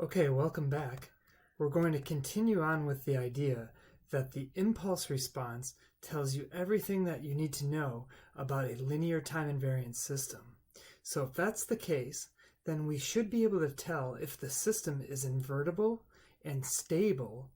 Okay, welcome back. We're going to continue on with the idea that the impulse response tells you everything that you need to know about a linear time invariance system. So if that's the case, then we should be able to tell if the system is invertible and stable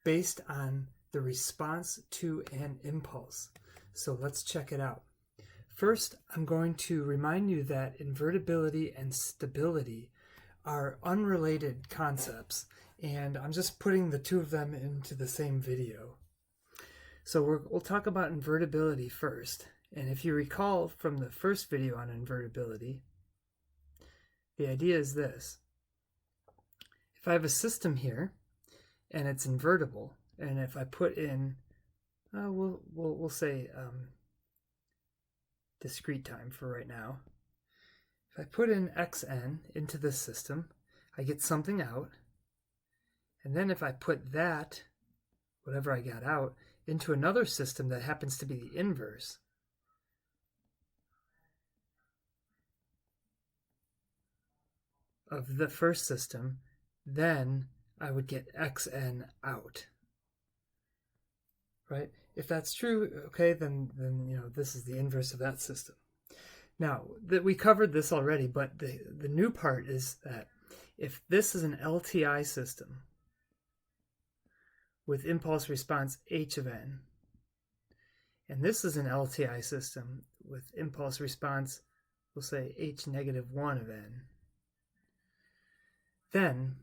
based on the response to an impulse. So let's check it out. First, I'm going to remind you that invertibility and stability are unrelated concepts, and I'm just putting the two of them into the same video. So we'll talk about invertibility first. And if you recall from the first video on invertibility, the idea is this. If I have a system here and it's invertible, and if I put in, we'll say discrete time for right now. If I put in xn into this system, I get something out. And then if I put that, whatever I got out, into another system that happens to be the inverse, of the first system, then I would get xn out. Right? If that's true, okay, then this is the inverse of that system. Now, we covered this already, but the new part is that if this is an LTI system with impulse response h of n, and this is an LTI system with impulse response, we'll say h negative 1 of n, then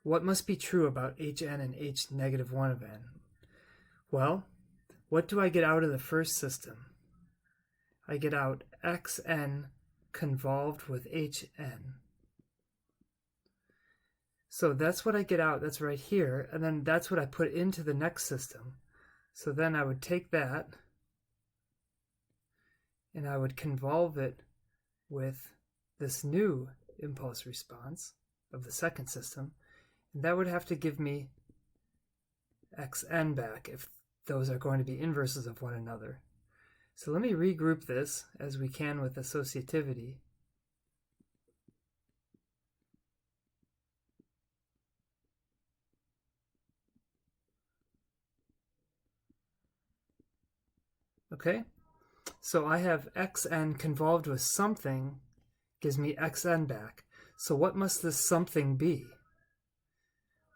what must be true about hn and h negative 1 of n? Well, what do I get out of the first system? I get out xn convolved with hn. So that's what I get out, that's right here, and then that's what I put into the next system. So then I would take that and I would convolve it with this new impulse response of the second system, and that would have to give me xn back if those are going to be inverses of one another. So let me regroup this as we can with associativity. Okay, so I have xn convolved with something gives me xn back. So what must this something be?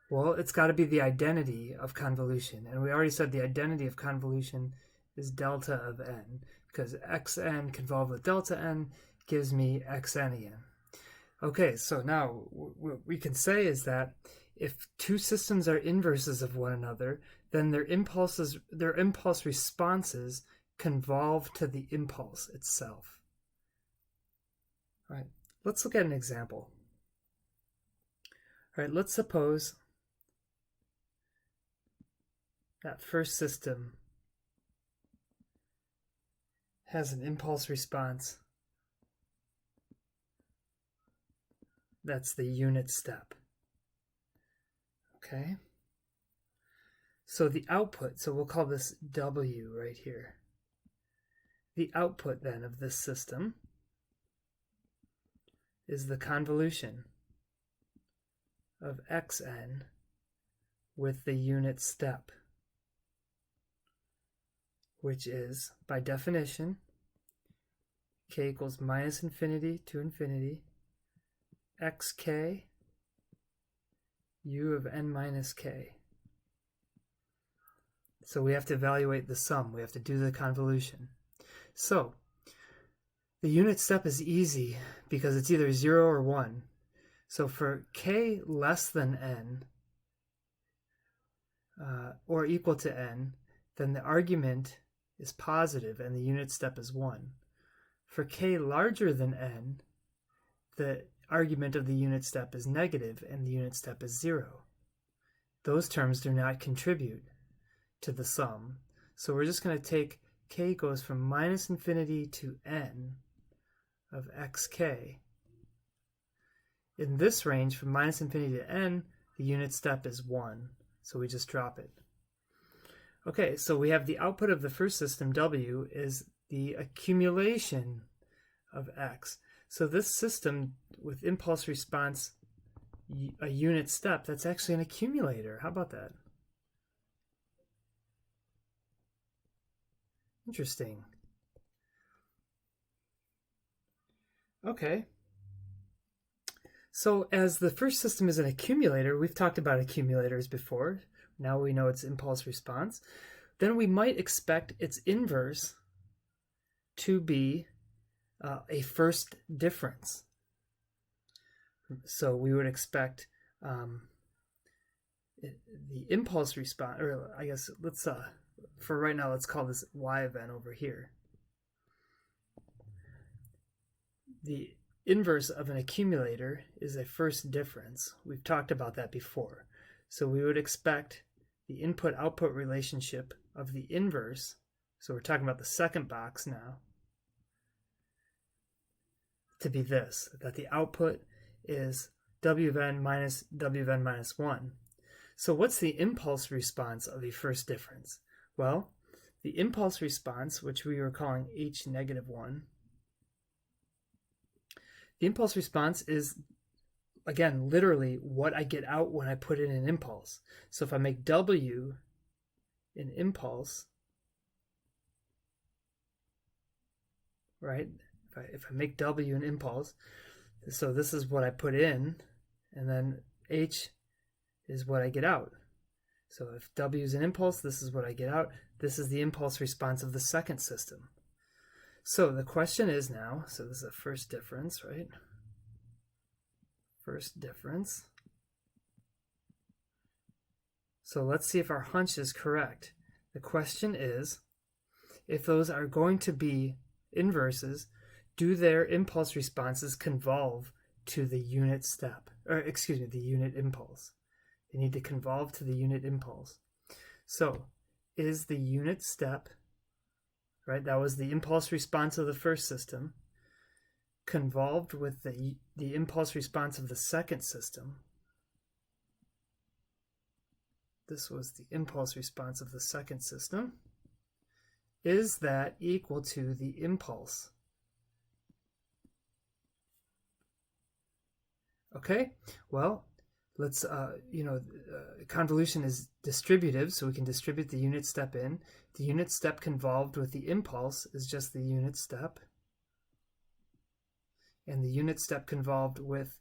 Well, it's got to be the identity of convolution. And we already said the identity of convolution is delta of n, because xn convolved with delta n gives me xn again. Okay, so now what we can say is that if two systems are inverses of one another, then their impulse responses convolve to the impulse itself. All right, let's look at an example. All right, let's suppose that first system has an impulse response that's the unit step. Okay? So the output, so we'll call this W right here. The output then of this system is the convolution of xn with the unit step, which is, by definition, k equals minus infinity to infinity, xk u of n minus k. So we have to evaluate the sum. We have to do the convolution. So the unit step is easy because it's either 0 or 1. So for k less than n or equal to n, then the argument is positive and the unit step is 1. For k larger than n, the argument of the unit step is negative and the unit step is 0. Those terms do not contribute to the sum. So we're just going to take k goes from minus infinity to n of xk. In this range, from minus infinity to n, the unit step is 1. So we just drop it. Okay, so we have the output of the first system, W, is the accumulation of x. So this system with impulse response a unit step that's actually an accumulator. How about that? Interesting. Okay. So as the first system is an accumulator, we've talked about accumulators before. Now we know its impulse response. Then we might expect its inverse to be a first difference. So we would expect the impulse response, or I guess let's, for right now, let's call this y event over here. The inverse of an accumulator is a first difference. We've talked about that before. So we would expect the input-output relationship of the inverse, so we're talking about the second box now, to be this, that the output is w of n minus w of n minus 1. So what's the impulse response of a first difference? Well, the impulse response, which we were calling h negative 1, the impulse response is, again, literally what I get out when I put in an impulse. So if I make w an impulse, right? If I make w an impulse, so this is what I put in, and then h is what I get out. So if w is an impulse, this is what I get out. This is the impulse response of the second system. So the question is now, so this is a first difference, right? First difference. So let's see if our hunch is correct. The question is, if those are going to be inverses, do their impulse responses convolve to the unit step, or excuse me, the unit impulse? They need to convolve to the unit impulse. So is the unit step, right, that was the impulse response of the first system, convolved with the impulse response of the second system? This was the impulse response of the second system. Is that equal to the impulse? Okay, well, let's, convolution is distributive, so we can distribute the unit step in. The unit step convolved with the impulse is just the unit step. And the unit step convolved with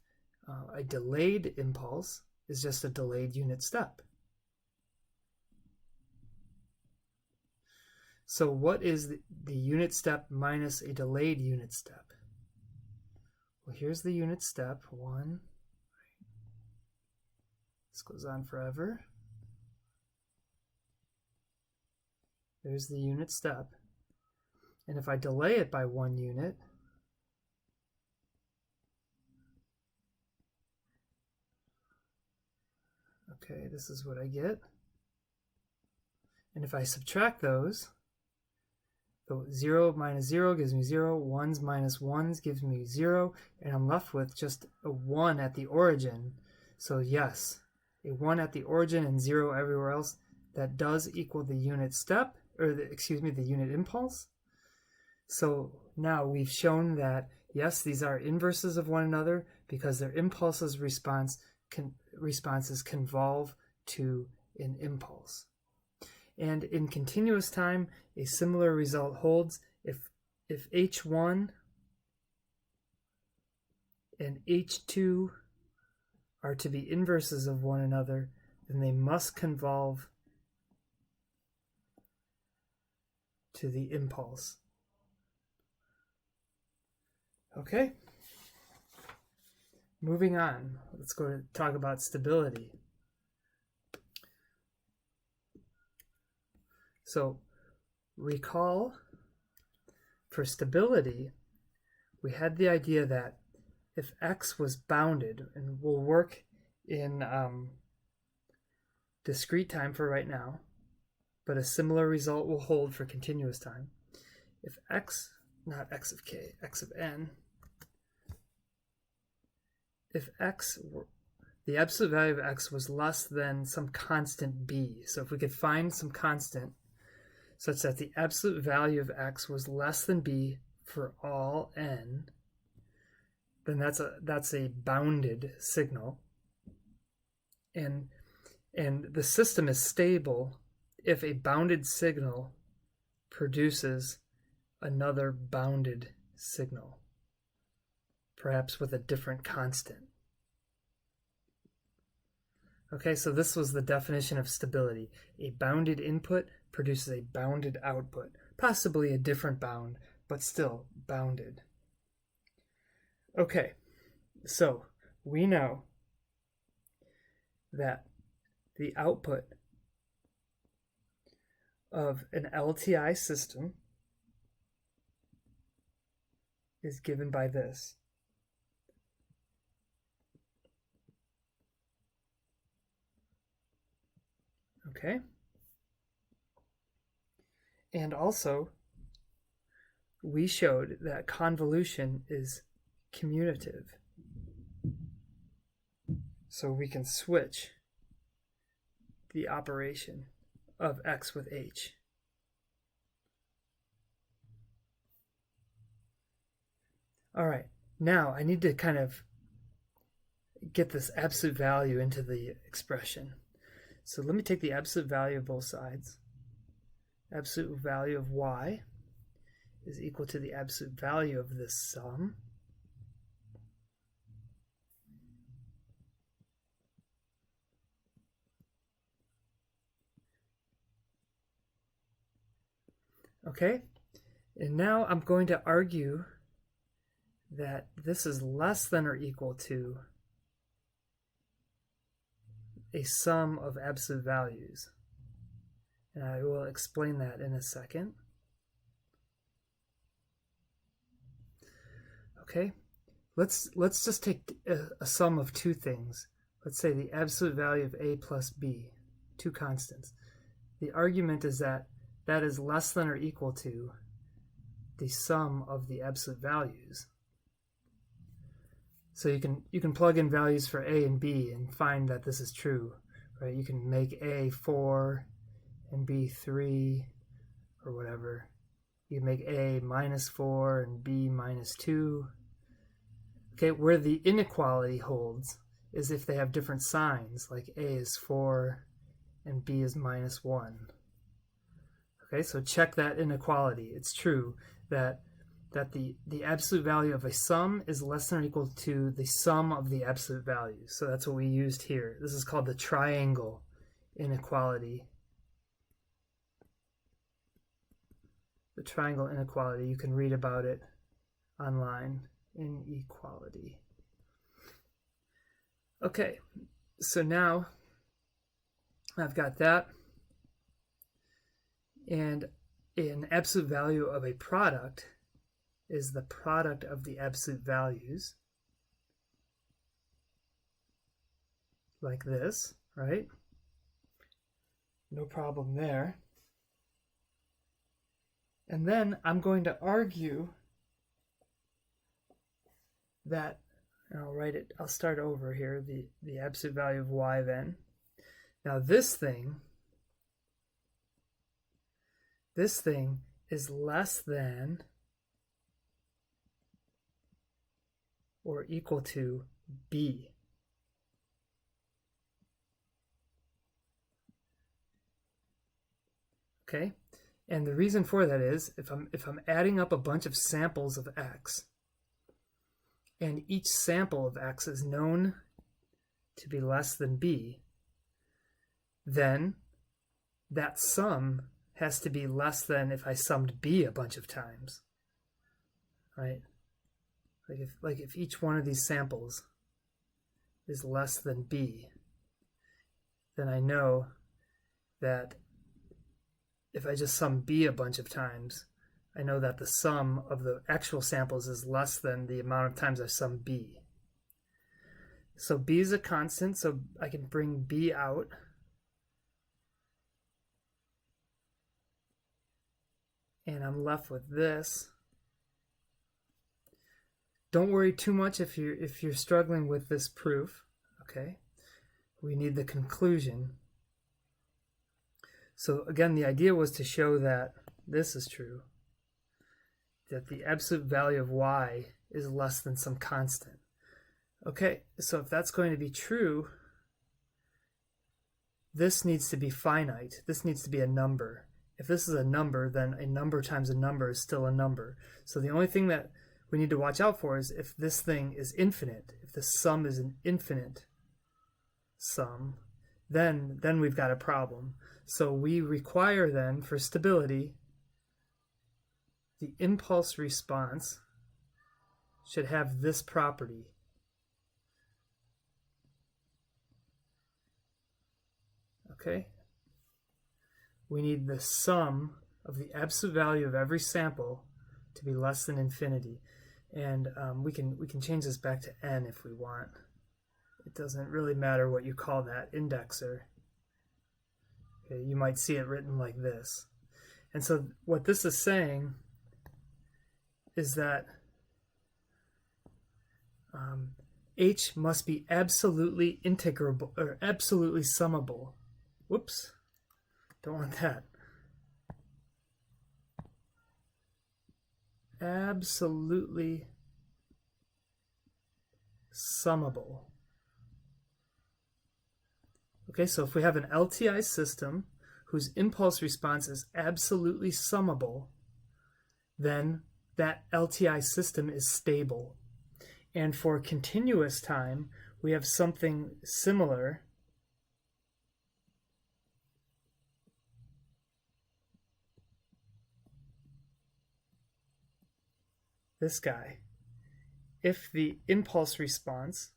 a delayed impulse is just a delayed unit step. So what is the unit step minus a delayed unit step? Well, here's the unit step, 1. This goes on forever. There's the unit step. And if I delay it by 1 unit, okay, this is what I get. And if I subtract those, so 0 minus 0 gives me 0, 1s minus 1s gives me 0, and I'm left with just a 1 at the origin. So yes, a 1 at the origin and 0 everywhere else, that does equal the unit step, or the unit impulse. So now we've shown that, yes, these are inverses of one another because their impulses responses convolve to an impulse. And in continuous time, a similar result holds. If H1 and H2 are to be inverses of one another, then they must convolve to the impulse. Okay? Moving on, let's go to talk about stability. So recall, for stability, we had the idea that if x was bounded, and we'll work in discrete time for right now, but a similar result will hold for continuous time. If x, not x of k, x of n, if x were, the absolute value of x was less than some constant b, so if we could find some constant such that the absolute value of x was less than b for all n, then that's a bounded signal. And the system is stable if a bounded signal produces another bounded signal, perhaps with a different constant. Okay, so this was the definition of stability. A bounded input produces a bounded output, possibly a different bound, but still bounded. Okay, so we know that the output of an LTI system is given by this. Okay? And also, we showed that convolution is commutative. So we can switch the operation of x with h. All right, now I need to kind of get this absolute value into the expression. So let me take the absolute value of both sides. Absolute value of y is equal to the absolute value of this sum. Okay, and now I'm going to argue that this is less than or equal to a sum of absolute values. And I will explain that in a second. Okay, let's just take a sum of two things. Let's say the absolute value of a plus b, two constants. The argument is that that is less than or equal to the sum of the absolute values. So you can plug in values for a and b and find that this is true, right? You can make a 4 and b 3 or whatever. You can make a minus 4 and b minus 2. Okay, where the inequality holds is if they have different signs, like a is 4 and b is minus 1. Okay, so check that inequality. It's true that the absolute value of a sum is less than or equal to the sum of the absolute values. So that's what we used here. This is called the triangle inequality. The triangle inequality, you can read about it online. Inequality. Okay, so now I've got that. And an absolute value of a product is the product of the absolute values, like this, right? No problem there. And then I'm going to argue that, and I'll start over here, the absolute value of y then. Now this thing is less than or equal to b. Okay? And the reason for that is if I'm adding up a bunch of samples of x, and each sample of x is known to be less than b, then that sum has to be less than if I summed b a bunch of times, right? Like if each one of these samples is less than b, then I know that if I just sum b a bunch of times, I know that the sum of the actual samples is less than the amount of times I've summed b. So b is a constant, so I can bring b out. And I'm left with this. Don't worry too much if you're struggling with this proof, okay? We need the conclusion. So again, the idea was to show that this is true, that the absolute value of y is less than some constant. Okay, so if that's going to be true, this needs to be finite. This needs to be a number. If this is a number, then a number times a number is still a number. So the only thing that we need to watch out for is if this thing is infinite, if the sum is an infinite sum, then we've got a problem. So we require then, for stability, the impulse response should have this property. Okay? We need the sum of the absolute value of every sample to be less than infinity. And we can change this back to n if we want. It doesn't really matter what you call that indexer. Okay, you might see it written like this. And so what this is saying is that h must be absolutely integrable or absolutely summable. Whoops, don't want that. Absolutely summable. Okay, so if we have an LTI system whose impulse response is absolutely summable, then that LTI system is stable. And for continuous time, we have something similar. This guy. If the impulse response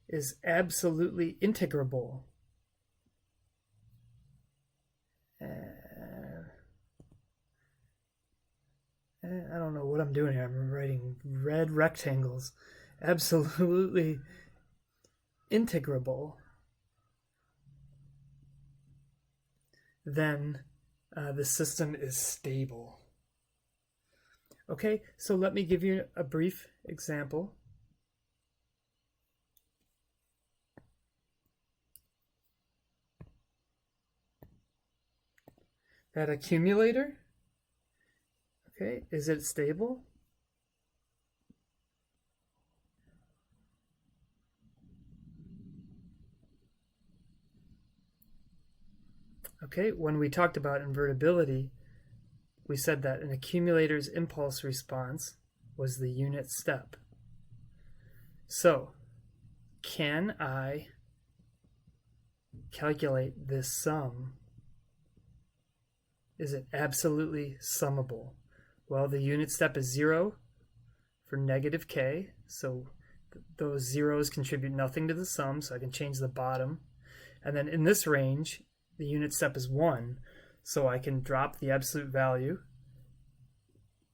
is absolutely integrable, I don't know what I'm doing here. I'm writing red rectangles. Absolutely integrable, then the system is stable. Okay, so let me give you a brief example. That accumulator, okay, is it stable? Okay, when we talked about invertibility, we said that an accumulator's impulse response was the unit step. So, can I calculate this sum? Is it absolutely summable? Well, the unit step is 0 for negative k, so those zeros contribute nothing to the sum, so I can change the bottom. And then in this range, the unit step is 1, so I can drop the absolute value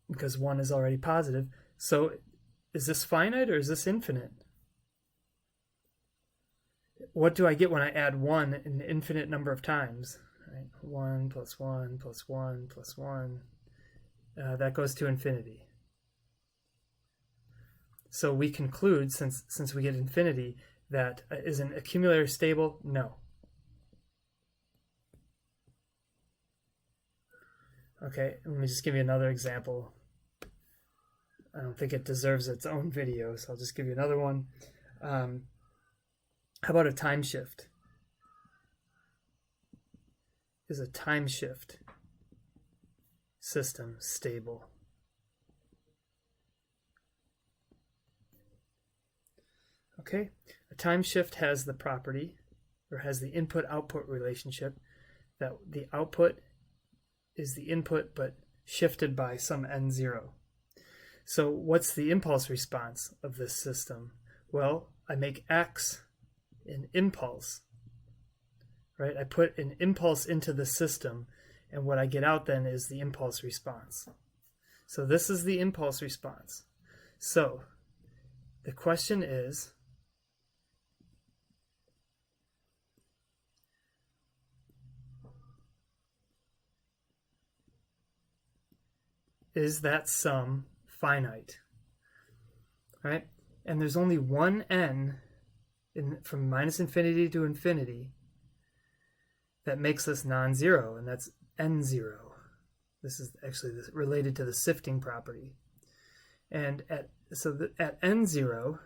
because 1 is already positive. So is this finite or is this infinite? What do I get when I add 1 an infinite number of times? Right? 1 plus 1 plus 1 plus 1. That goes to infinity. So we conclude, since we get infinity, that is an accumulator stable? No. Okay, let me just give you another example. I don't think it deserves its own video, so I'll just give you another one. How about a time shift? Is a time shift system stable? Okay, a time shift has the property, or has the input-output relationship, that the output is the input but shifted by some n0. So what's the impulse response of this system? Well, I make x an impulse, right? I put an impulse into the system, and what I get out then is the impulse response. So this is the impulse response. So the question is that sum finite? Right? And there's only one n from minus infinity to infinity that makes this non-zero, and that's n0. This is actually related to the sifting property. And at n0,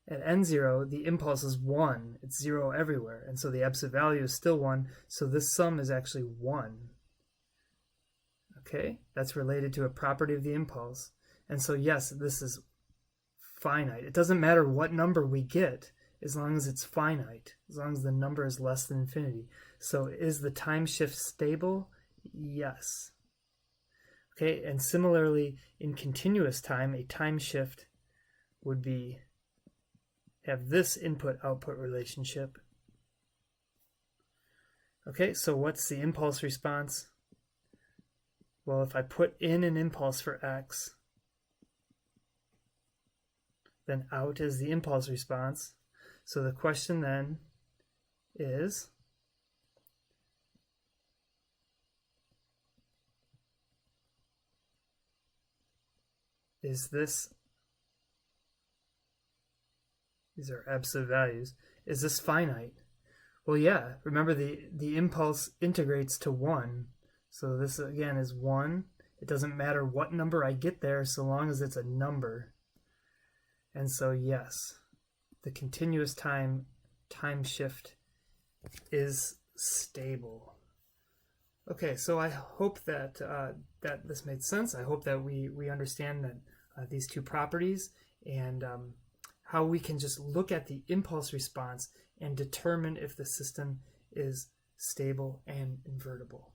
At n0, the impulse is 1. It's 0 everywhere. And so the absolute value is still 1. So this sum is actually 1. Okay? That's related to a property of the impulse. And so yes, this is finite. It doesn't matter what number we get as long as it's finite, as long as the number is less than infinity. So is the time shift stable? Yes. Okay, and similarly in continuous time, a time shift would be have this input-output relationship. Okay, so what's the impulse response? Well, if I put in an impulse for x, then out is the impulse response. So the question then is, these are absolute values, is this finite? Well, yeah, remember the impulse integrates to 1. So this again is 1. It doesn't matter what number I get there so long as it's a number. And so yes, the continuous time shift is stable. Okay, so I hope that that this made sense. I hope that we understand that these two properties and how we can just look at the impulse response and determine if the system is stable and invertible.